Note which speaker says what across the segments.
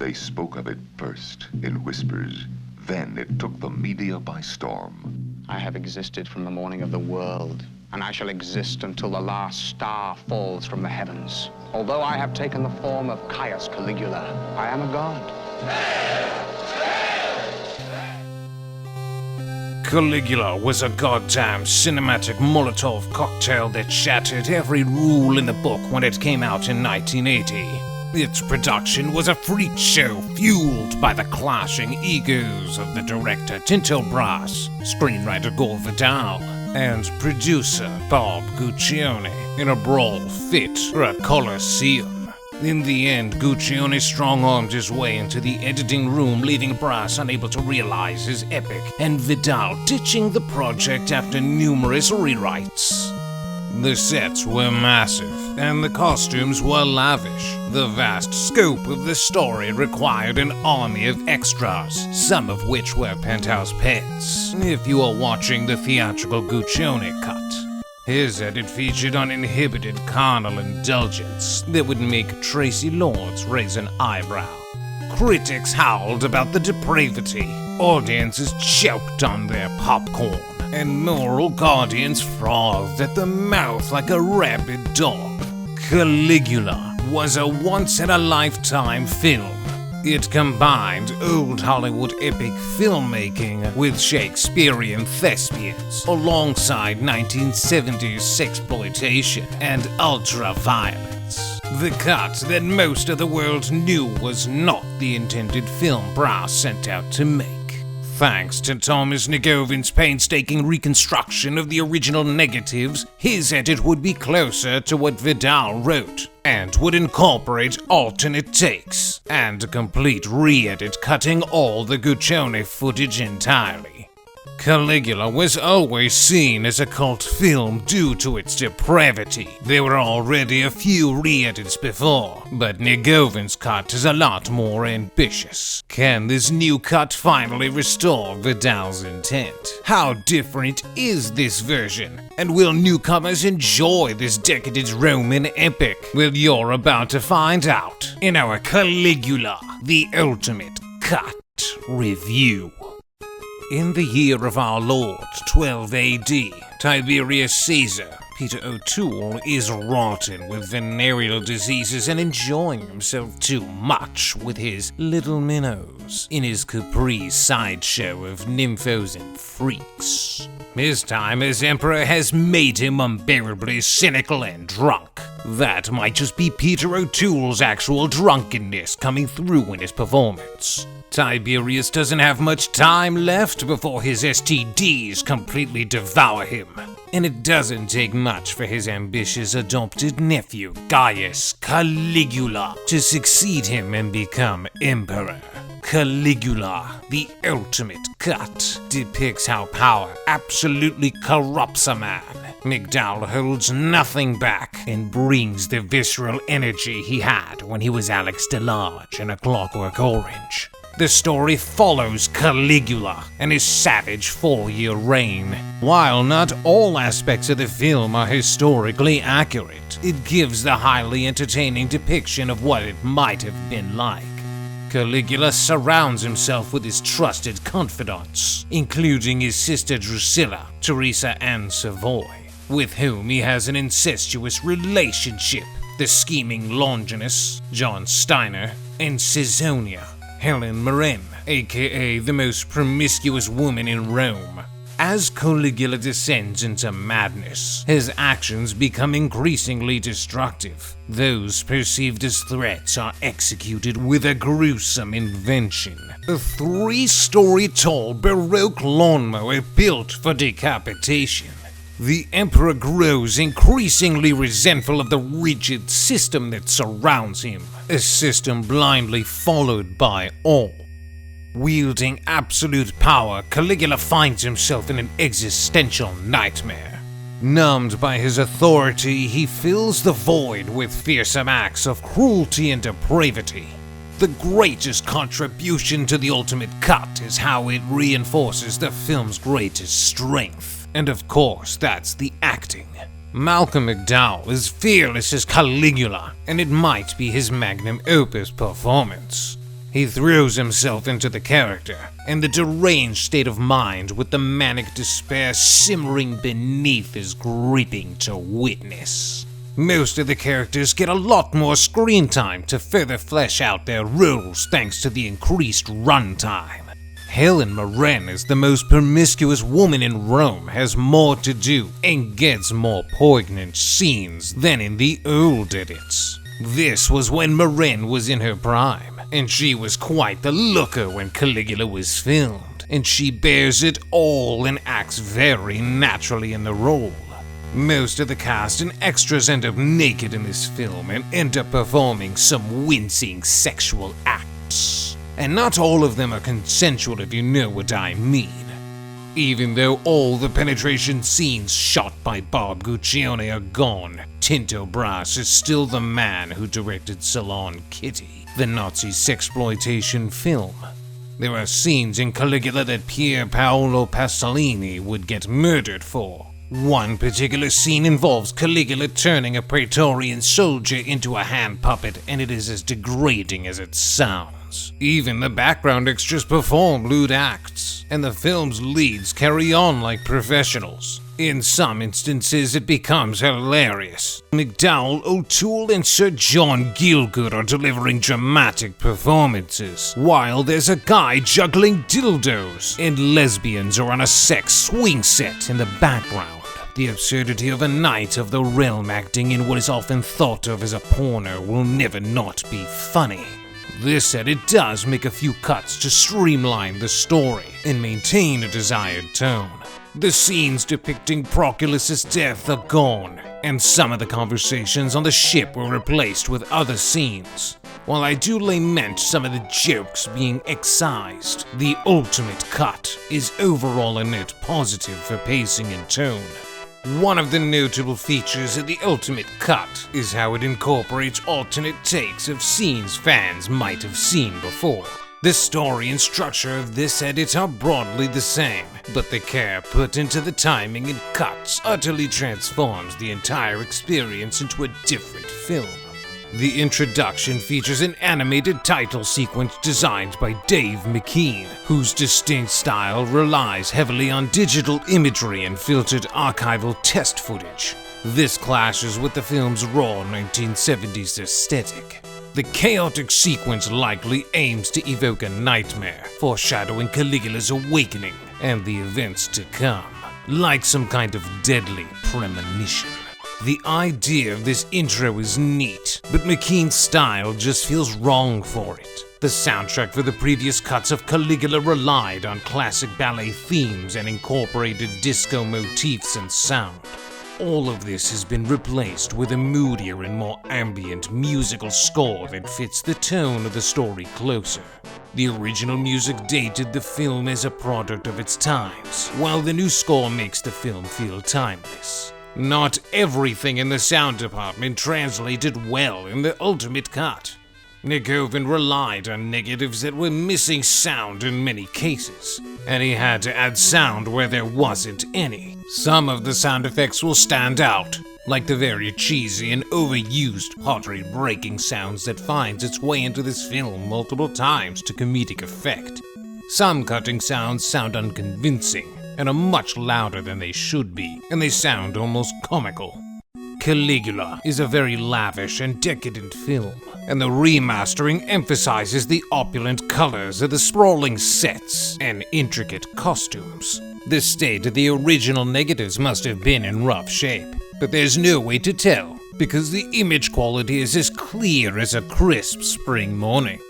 Speaker 1: They spoke of it first in whispers. Then it took the media by storm.
Speaker 2: I have existed from the morning of the world, and I shall exist until the last star falls from the heavens. Although I have taken the form of Caius Caligula, I am a god.
Speaker 3: Caligula was a goddamn cinematic Molotov cocktail that shattered every rule in the book when it came out in 1980. Its production was a freak show fueled by the clashing egos of the director Tinto Brass, screenwriter Gore Vidal, and producer Bob Guccione in a brawl fit for a Colosseum. In the end, Guccione strong-armed his way into the editing room, leaving Brass unable to realize his epic, and Vidal ditching the project after numerous rewrites. The sets were massive, and the costumes were lavish. The vast scope of the story required an army of extras, some of which were penthouse pets, if you are watching the theatrical Guccione cut. His edit featured uninhibited carnal indulgence that would make Tracy Lords raise an eyebrow. Critics howled about the depravity, audiences choked on their popcorn, and moral guardians frothed at the mouth like a rabid dog. Caligula was a once-in-a-lifetime film. It combined old Hollywood epic filmmaking with Shakespearean thespians, alongside 1970s sexploitation and ultra-violence. The cut that most of the world knew was not the intended film Brass sent out to make. Thanks to Thomas Negovin's painstaking reconstruction of the original negatives, his edit would be closer to what Vidal wrote, and would incorporate alternate takes, and a complete re-edit cutting all the Guccione footage entirely. Caligula was always seen as a cult film due to its depravity. There were already a few re-edits before, but Negovin's cut is a lot more ambitious. Can this new cut finally restore Vidal's intent? How different is this version? And will newcomers enjoy this decadent Roman epic? Well, you're about to find out in our Caligula, the Ultimate Cut review. In the year of our Lord, 12 AD, Tiberius Caesar, Peter O'Toole, is rotten with venereal diseases and enjoying himself too much with his little minnows in his Capri sideshow of nymphos and freaks. His time as emperor has made him unbearably cynical and drunk. That might just be Peter O'Toole's actual drunkenness coming through in his performance. Tiberius doesn't have much time left before his STDs completely devour him. And it doesn't take much for his ambitious adopted nephew, Gaius Caligula, to succeed him and become emperor. Caligula, the Ultimate Cut, depicts how power absolutely corrupts a man. McDowell holds nothing back and brings the visceral energy he had when he was Alex DeLarge in A Clockwork Orange. The story follows Caligula and his savage 4-year reign. While not all aspects of the film are historically accurate, it gives the highly entertaining depiction of what it might have been like. Caligula surrounds himself with his trusted confidants, including his sister Drusilla, Teresa Ann Savoy, with whom he has an incestuous relationship, the scheming Longinus, John Steiner, and Caesonia, Helen Mirren, aka the most promiscuous woman in Rome. As Caligula descends into madness, his actions become increasingly destructive. Those perceived as threats are executed with a gruesome invention. A 3-story tall Baroque lawnmower built for decapitation. The emperor grows increasingly resentful of the rigid system that surrounds him, a system blindly followed by all. Wielding absolute power, Caligula finds himself in an existential nightmare. Numbed by his authority, he fills the void with fearsome acts of cruelty and depravity. The greatest contribution to the Ultimate Cut is how it reinforces the film's greatest strength. And of course, that's the acting. Malcolm McDowell is fearless as Caligula, and it might be his magnum opus performance. He throws himself into the character, and the deranged state of mind with the manic despair simmering beneath is gripping to witness. Most of the characters get a lot more screen time to further flesh out their roles thanks to the increased runtime. Helen Mirren, as the most promiscuous woman in Rome, has more to do and gets more poignant scenes than in the old edits. This was when Mirren was in her prime, and she was quite the looker when Caligula was filmed, and she bears it all and acts very naturally in the role. Most of the cast and extras end up naked in this film and end up performing some wincing sexual acts. And not all of them are consensual, if you know what I mean. Even though all the penetration scenes shot by Bob Guccione are gone, Tinto Brass is still the man who directed Salon Kitty, the Nazi sexploitation film. There are scenes in Caligula that Pier Paolo Pasolini would get murdered for. One particular scene involves Caligula turning a Praetorian soldier into a hand puppet, and it is as degrading as it sounds. Even the background extras perform lewd acts, and the film's leads carry on like professionals. In some instances, it becomes hilarious. McDowell, O'Toole, and Sir John Gielgud are delivering dramatic performances, while there's a guy juggling dildos, and lesbians are on a sex swing set in the background. The absurdity of a knight of the realm acting in what is often thought of as a porno will never not be funny. This said, it does make a few cuts to streamline the story and maintain a desired tone. The scenes depicting Proculus's death are gone, and some of the conversations on the ship were replaced with other scenes. While I do lament some of the jokes being excised, the ultimate cut is overall a net positive for pacing and tone. One of the notable features of the Ultimate Cut is how it incorporates alternate takes of scenes fans might have seen before. The story and structure of this edit are broadly the same, but the care put into the timing and cuts utterly transforms the entire experience into a different film. The introduction features an animated title sequence designed by Dave McKean, whose distinct style relies heavily on digital imagery and filtered archival test footage. This clashes with the film's raw 1970s aesthetic. The chaotic sequence likely aims to evoke a nightmare, foreshadowing Caligula's awakening and the events to come, like some kind of deadly premonition. The idea of this intro is neat, but McKean's style just feels wrong for it. The soundtrack for the previous cuts of Caligula relied on classic ballet themes and incorporated disco motifs and sound. All of this has been replaced with a moodier and more ambient musical score that fits the tone of the story closer. The original music dated the film as a product of its times, while the new score makes the film feel timeless. Not everything in the sound department translated well in the Ultimate Cut. Nicoven relied on negatives that were missing sound in many cases, and he had to add sound where there wasn't any. Some of the sound effects will stand out, like the very cheesy and overused pottery-breaking sounds that finds its way into this film multiple times to comedic effect. Some cutting sounds sound unconvincing, and are much louder than they should be, and they sound almost comical. Caligula is a very lavish and decadent film, and the remastering emphasizes the opulent colors of the sprawling sets and intricate costumes. The state of the original negatives must have been in rough shape, but there's no way to tell, because the image quality is as clear as a crisp spring morning.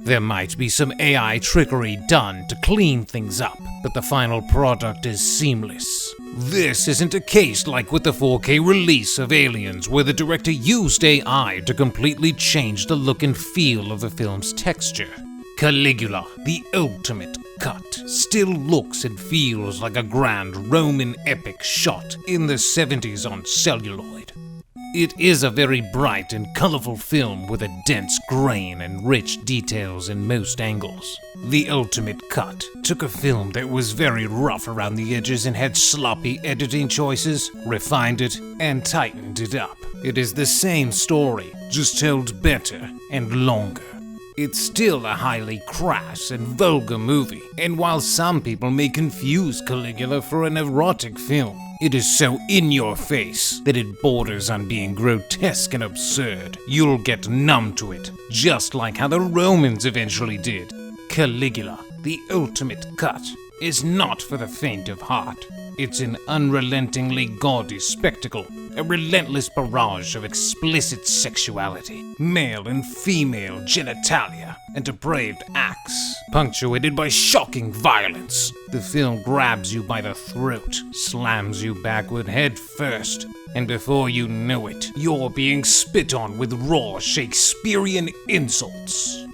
Speaker 3: There might be some AI trickery done to clean things up, but the final product is seamless. This isn't a case like with the 4K release of Aliens, where the director used AI to completely change the look and feel of the film's texture. Caligula, the Ultimate Cut, still looks and feels like a grand Roman epic shot in the 70s on celluloid. It is a very bright and colorful film with a dense grain and rich details in most angles. The Ultimate Cut took a film that was very rough around the edges and had sloppy editing choices, refined it, and tightened it up. It is the same story, just told better and longer. it's still a highly crass and vulgar movie, and while some people may confuse Caligula for an erotic film, it is so in your face that it borders on being grotesque and absurd. You'll get numb to it, just like how the Romans eventually did. Caligula, the ultimate cut, is not for the faint of heart. It's an unrelentingly gaudy spectacle, a relentless barrage of explicit sexuality, male and female genitalia, and depraved acts, punctuated by shocking violence. The film grabs you by the throat, slams you backward head first, and before you know it, you're being spit on with raw Shakespearean insults.